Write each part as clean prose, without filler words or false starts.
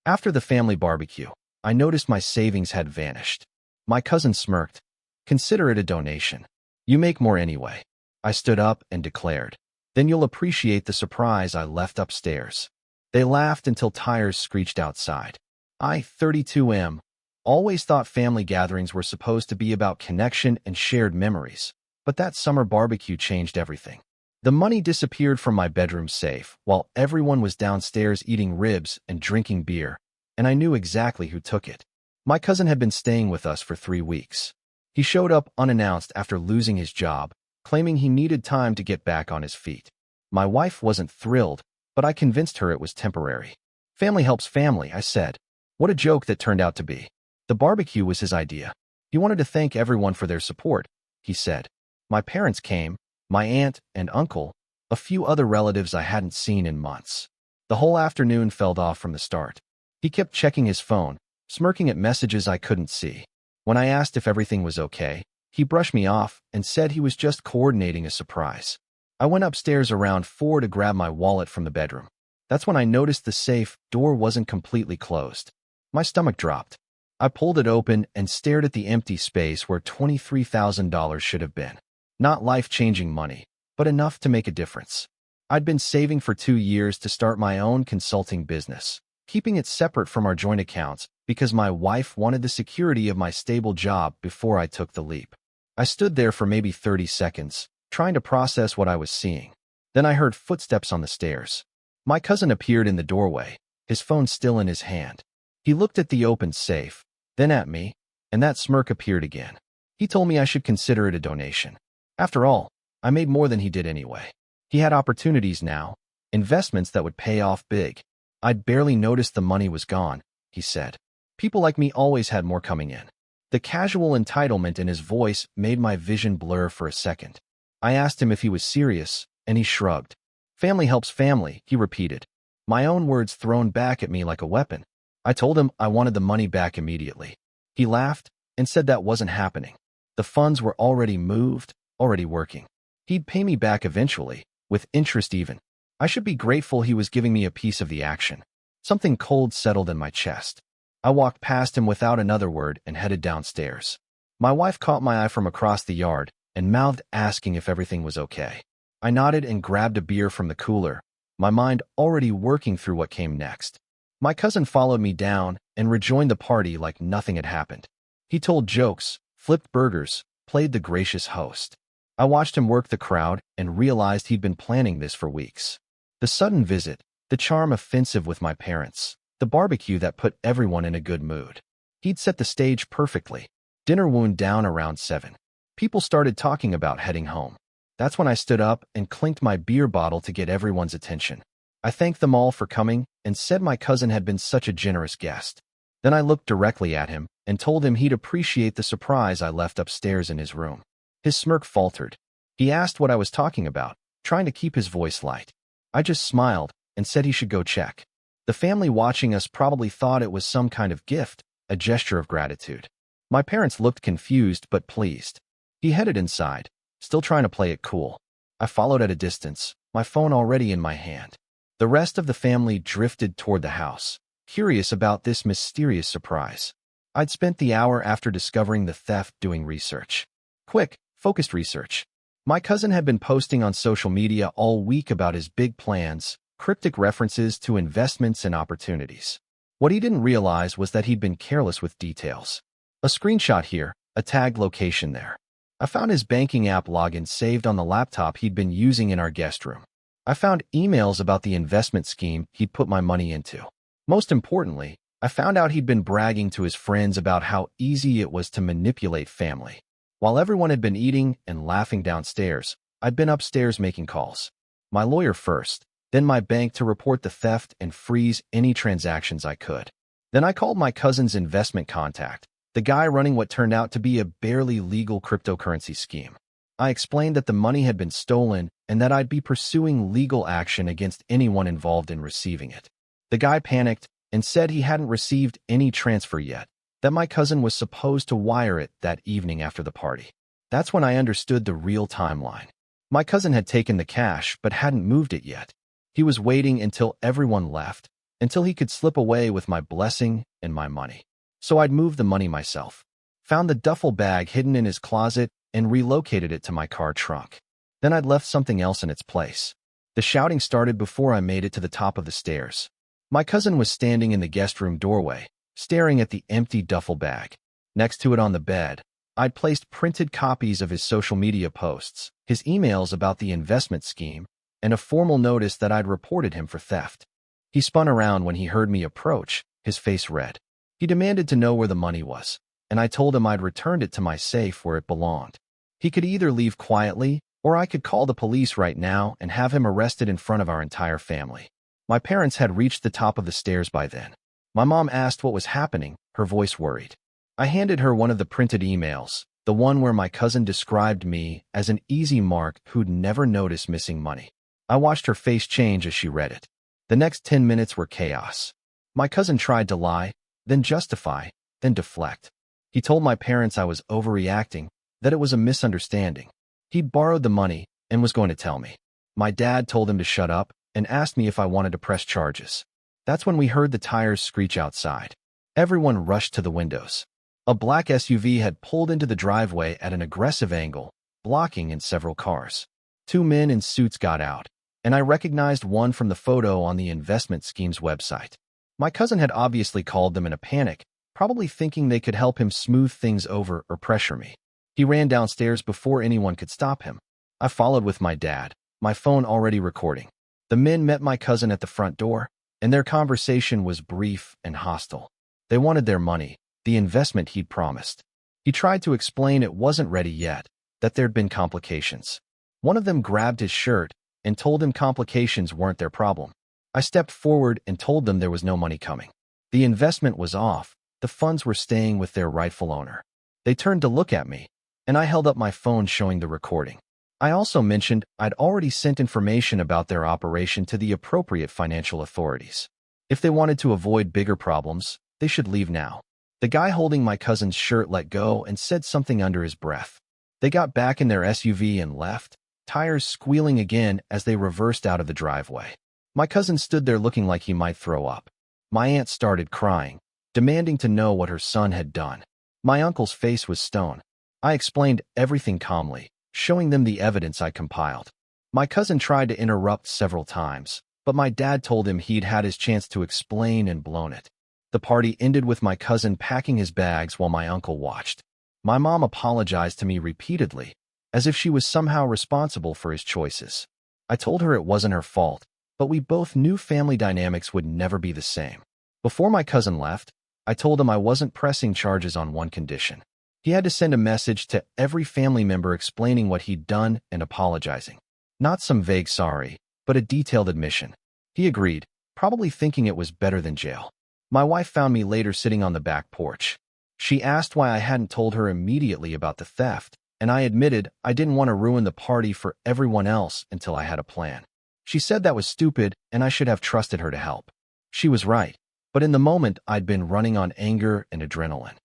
After the family barbecue, I noticed my savings had vanished. My cousin smirked. "Consider it a donation. You make more anyway." I stood up and declared, "Then you'll appreciate the surprise I left upstairs." They laughed until tires screeched outside. I, 32M, always thought family gatherings were supposed to be about connection and shared memories, but that summer barbecue changed everything. The money disappeared from my bedroom safe while everyone was downstairs eating ribs and drinking beer, and I knew exactly who took it. My cousin had been staying with us for 3 weeks. He showed up unannounced after losing his job, claiming he needed time to get back on his feet. My wife wasn't thrilled, but I convinced her it was temporary. "Family helps family," I said. What a joke that turned out to be. The barbecue was his idea. He wanted to thank everyone for their support, he said. My parents came, my aunt and uncle, a few other relatives I hadn't seen in months. The whole afternoon felt off from the start. He kept checking his phone, smirking at messages I couldn't see. When I asked if everything was okay, he brushed me off and said he was just coordinating a surprise. I went upstairs around 4 to grab my wallet from the bedroom. That's when I noticed the safe door wasn't completely closed. My stomach dropped. I pulled it open and stared at the empty space where $23,000 should have been. Not life-changing money, but enough to make a difference. I'd been saving for 2 years to start my own consulting business, keeping it separate from our joint accounts because my wife wanted the security of my stable job before I took the leap. I stood there for maybe 30 seconds, trying to process what I was seeing. Then I heard footsteps on the stairs. My cousin appeared in the doorway, his phone still in his hand. He looked at the open safe, then at me, and that smirk appeared again. He told me I should consider it a donation. After all, I made more than he did anyway. He had opportunities now, investments that would pay off big. I'd barely noticed the money was gone, he said. People like me always had more coming in. The casual entitlement in his voice made my vision blur for a second. I asked him if he was serious, and he shrugged. "Family helps family," he repeated, my own words thrown back at me like a weapon. I told him I wanted the money back immediately. He laughed and said that wasn't happening. The funds were already moved, already working. He'd pay me back eventually, with interest even. I should be grateful he was giving me a piece of the action. Something cold settled in my chest. I walked past him without another word and headed downstairs. My wife caught my eye from across the yard and mouthed asking if everything was okay. I nodded and grabbed a beer from the cooler, my mind already working through what came next. My cousin followed me down and rejoined the party like nothing had happened. He told jokes, flipped burgers, played the gracious host. I watched him work the crowd and realized he'd been planning this for weeks. The sudden visit, the charm offensive with my parents, the barbecue that put everyone in a good mood. He'd set the stage perfectly. Dinner wound down around 7. People started talking about heading home. That's when I stood up and clinked my beer bottle to get everyone's attention. I thanked them all for coming and said my cousin had been such a generous guest. Then I looked directly at him and told him he'd appreciate the surprise I left upstairs in his room. His smirk faltered. He asked what I was talking about, trying to keep his voice light. I just smiled and said he should go check. The family watching us probably thought it was some kind of gift, a gesture of gratitude. My parents looked confused but pleased. He headed inside, still trying to play it cool. I followed at a distance, my phone already in my hand. The rest of the family drifted toward the house, curious about this mysterious surprise. I'd spent the hour after discovering the theft doing research. Quick, focused research. My cousin had been posting on social media all week about his big plans, cryptic references to investments and opportunities. What he didn't realize was that he'd been careless with details. A screenshot here, a tagged location there. I found his banking app login saved on the laptop he'd been using in our guest room. I found emails about the investment scheme he'd put my money into. Most importantly, I found out he'd been bragging to his friends about how easy it was to manipulate family. While everyone had been eating and laughing downstairs, I'd been upstairs making calls. My lawyer first, then my bank to report the theft and freeze any transactions I could. Then I called my cousin's investment contact, the guy running what turned out to be a barely legal cryptocurrency scheme. I explained that the money had been stolen and that I'd be pursuing legal action against anyone involved in receiving it. The guy panicked and said he hadn't received any transfer yet, that my cousin was supposed to wire it that evening after the party. That's when I understood the real timeline. My cousin had taken the cash but hadn't moved it yet. He was waiting until everyone left, until he could slip away with my blessing and my money. So I'd moved the money myself, found the duffel bag hidden in his closet, and relocated it to my car trunk. Then I'd left something else in its place. The shouting started before I made it to the top of the stairs. My cousin was standing in the guest room doorway, staring at the empty duffel bag. Next to it on the bed, I'd placed printed copies of his social media posts, his emails about the investment scheme, and a formal notice that I'd reported him for theft. He spun around when he heard me approach, his face red. He demanded to know where the money was, and I told him I'd returned it to my safe where it belonged. He could either leave quietly, or I could call the police right now and have him arrested in front of our entire family. My parents had reached the top of the stairs by then. My mom asked what was happening, her voice worried. I handed her one of the printed emails, the one where my cousin described me as an easy mark who'd never notice missing money. I watched her face change as she read it. The next 10 minutes were chaos. My cousin tried to lie, then justify, then deflect. He told my parents I was overreacting, that it was a misunderstanding. He'd borrowed the money and was going to tell me. My dad told him to shut up and asked me if I wanted to press charges. That's when we heard the tires screech outside. Everyone rushed to the windows. A black SUV had pulled into the driveway at an aggressive angle, blocking in several cars. 2 men in suits got out, and I recognized one from the photo on the investment scheme's website. My cousin had obviously called them in a panic, probably thinking they could help him smooth things over or pressure me. He ran downstairs before anyone could stop him. I followed with my dad, my phone already recording. The men met my cousin at the front door, and their conversation was brief and hostile. They wanted their money, the investment he'd promised. He tried to explain it wasn't ready yet, that there'd been complications. One of them grabbed his shirt and told him complications weren't their problem. I stepped forward and told them there was no money coming. The investment was off, the funds were staying with their rightful owner. They turned to look at me, and I held up my phone showing the recording. I also mentioned I'd already sent information about their operation to the appropriate financial authorities. If they wanted to avoid bigger problems, they should leave now. The guy holding my cousin's shirt let go and said something under his breath. They got back in their SUV and left, tires squealing again as they reversed out of the driveway. My cousin stood there looking like he might throw up. My aunt started crying, demanding to know what her son had done. My uncle's face was stone. I explained everything calmly, showing them the evidence I compiled. My cousin tried to interrupt several times, but my dad told him he'd had his chance to explain and blown it. The party ended with my cousin packing his bags while my uncle watched. My mom apologized to me repeatedly, as if she was somehow responsible for his choices. I told her it wasn't her fault, but we both knew family dynamics would never be the same. Before my cousin left, I told him I wasn't pressing charges on one condition. He had to send a message to every family member explaining what he'd done and apologizing. Not some vague sorry, but a detailed admission. He agreed, probably thinking it was better than jail. My wife found me later sitting on the back porch. She asked why I hadn't told her immediately about the theft, and I admitted I didn't want to ruin the party for everyone else until I had a plan. She said that was stupid and I should have trusted her to help. She was right, but in the moment I'd been running on anger and adrenaline.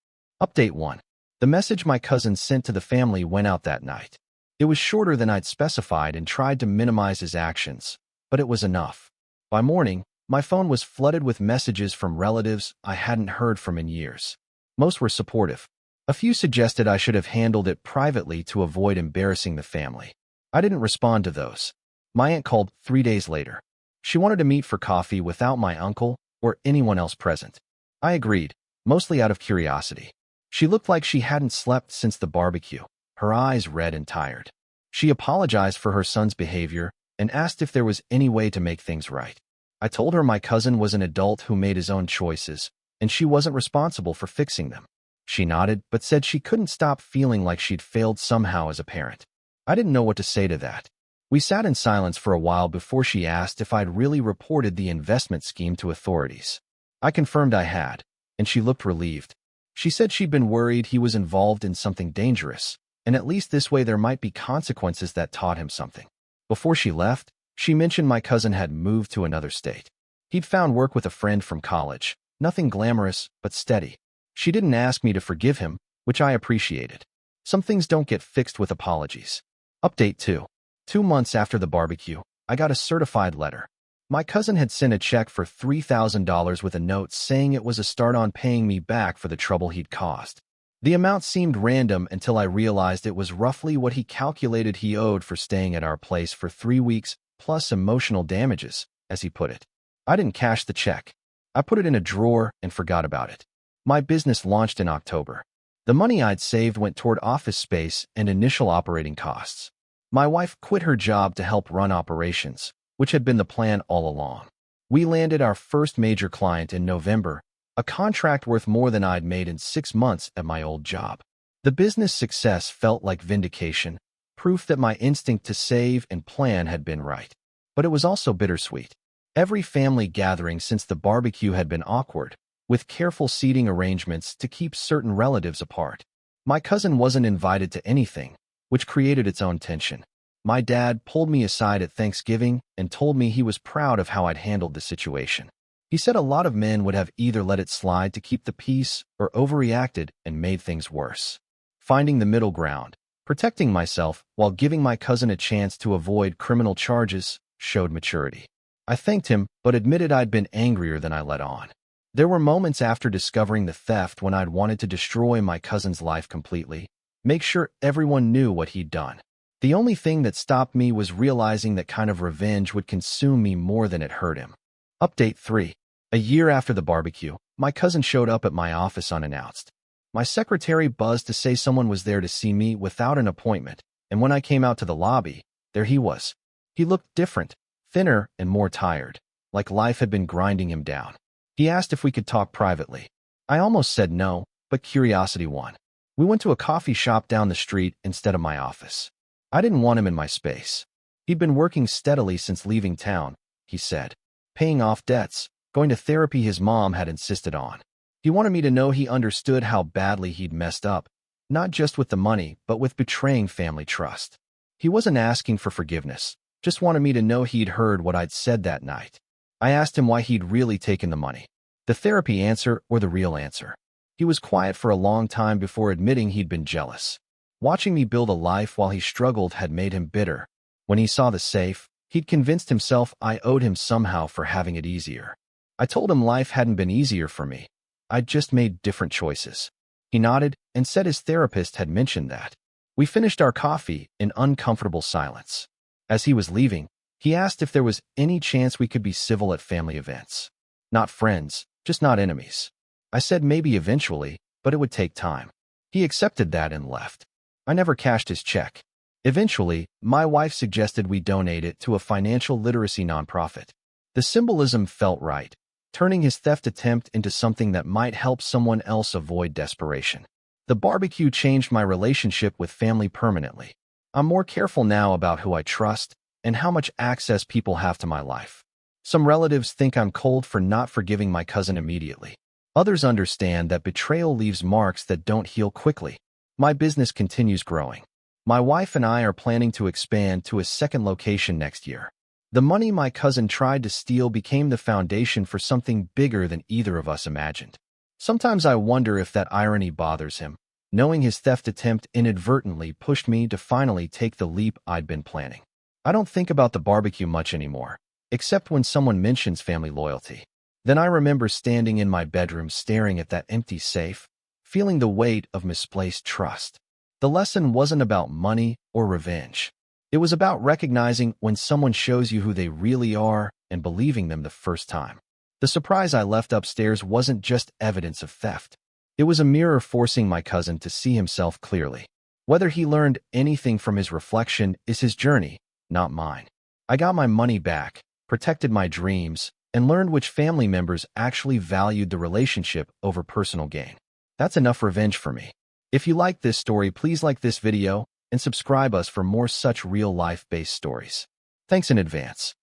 Update 1. The message my cousin sent to the family went out that night. It was shorter than I'd specified and tried to minimize his actions, but it was enough. By morning, my phone was flooded with messages from relatives I hadn't heard from in years. Most were supportive. A few suggested I should have handled it privately to avoid embarrassing the family. I didn't respond to those. My aunt called 3 days later. She wanted to meet for coffee without my uncle or anyone else present. I agreed, mostly out of curiosity. She looked like she hadn't slept since the barbecue, her eyes red and tired. She apologized for her son's behavior and asked if there was any way to make things right. I told her my cousin was an adult who made his own choices, and she wasn't responsible for fixing them. She nodded, but said she couldn't stop feeling like she'd failed somehow as a parent. I didn't know what to say to that. We sat in silence for a while before she asked if I'd really reported the investment scheme to authorities. I confirmed I had, and she looked relieved. She said she'd been worried he was involved in something dangerous, and at least this way there might be consequences that taught him something. Before she left, she mentioned my cousin had moved to another state. He'd found work with a friend from college, nothing glamorous, but steady. She didn't ask me to forgive him, which I appreciated. Some things don't get fixed with apologies. Update 2. 2 months after the barbecue, I got a certified letter. My cousin had sent a check for $3,000 with a note saying it was a start on paying me back for the trouble he'd caused. The amount seemed random until I realized it was roughly what he calculated he owed for staying at our place for 3 weeks, plus emotional damages, as he put it. I didn't cash the check. I put it in a drawer and forgot about it. My business launched in October. The money I'd saved went toward office space and initial operating costs. My wife quit her job to help run operations, which had been the plan all along. We landed our first major client in November, a contract worth more than I'd made in 6 months at my old job. The business success felt like vindication, proof that my instinct to save and plan had been right. But it was also bittersweet. Every family gathering since the barbecue had been awkward, with careful seating arrangements to keep certain relatives apart. My cousin wasn't invited to anything, which created its own tension. My dad pulled me aside at Thanksgiving and told me he was proud of how I'd handled the situation. He said a lot of men would have either let it slide to keep the peace or overreacted and made things worse. Finding the middle ground, protecting myself while giving my cousin a chance to avoid criminal charges, showed maturity. I thanked him, but admitted I'd been angrier than I let on. There were moments after discovering the theft when I'd wanted to destroy my cousin's life completely, make sure everyone knew what he'd done. The only thing that stopped me was realizing that kind of revenge would consume me more than it hurt him. Update 3. A year after the barbecue, my cousin showed up at my office unannounced. My secretary buzzed to say someone was there to see me without an appointment, and when I came out to the lobby, there he was. He looked different, thinner and more tired, like life had been grinding him down. He asked if we could talk privately. I almost said no, but curiosity won. We went to a coffee shop down the street instead of my office. I didn't want him in my space. He'd been working steadily since leaving town, he said, paying off debts, going to therapy his mom had insisted on. He wanted me to know he understood how badly he'd messed up, not just with the money, but with betraying family trust. He wasn't asking for forgiveness, just wanted me to know he'd heard what I'd said that night. I asked him why he'd really taken the money. The therapy answer or the real answer. He was quiet for a long time before admitting he'd been jealous. Watching me build a life while he struggled had made him bitter. When he saw the safe, he'd convinced himself I owed him somehow for having it easier. I told him life hadn't been easier for me. I'd just made different choices. He nodded and said his therapist had mentioned that. We finished our coffee in uncomfortable silence. As he was leaving, he asked if there was any chance we could be civil at family events. Not friends, just not enemies. I said maybe eventually, but it would take time. He accepted that and left. I never cashed his check. Eventually, my wife suggested we donate it to a financial literacy nonprofit. The symbolism felt right, turning his theft attempt into something that might help someone else avoid desperation. The barbecue changed my relationship with family permanently. I'm more careful now about who I trust and how much access people have to my life. Some relatives think I'm cold for not forgiving my cousin immediately. Others understand that betrayal leaves marks that don't heal quickly. My business continues growing. My wife and I are planning to expand to a second location next year. The money my cousin tried to steal became the foundation for something bigger than either of us imagined. Sometimes I wonder if that irony bothers him, knowing his theft attempt inadvertently pushed me to finally take the leap I'd been planning. I don't think about the barbecue much anymore, except when someone mentions family loyalty. Then I remember standing in my bedroom staring at that empty safe, feeling the weight of misplaced trust. The lesson wasn't about money or revenge. It was about recognizing when someone shows you who they really are and believing them the first time. The surprise I left upstairs wasn't just evidence of theft. It was a mirror forcing my cousin to see himself clearly. Whether he learned anything from his reflection is his journey, not mine. I got my money back, protected my dreams, and learned which family members actually valued the relationship over personal gain. That's enough revenge for me. If you like this story, please like this video and subscribe us for more such real-life-based stories. Thanks in advance.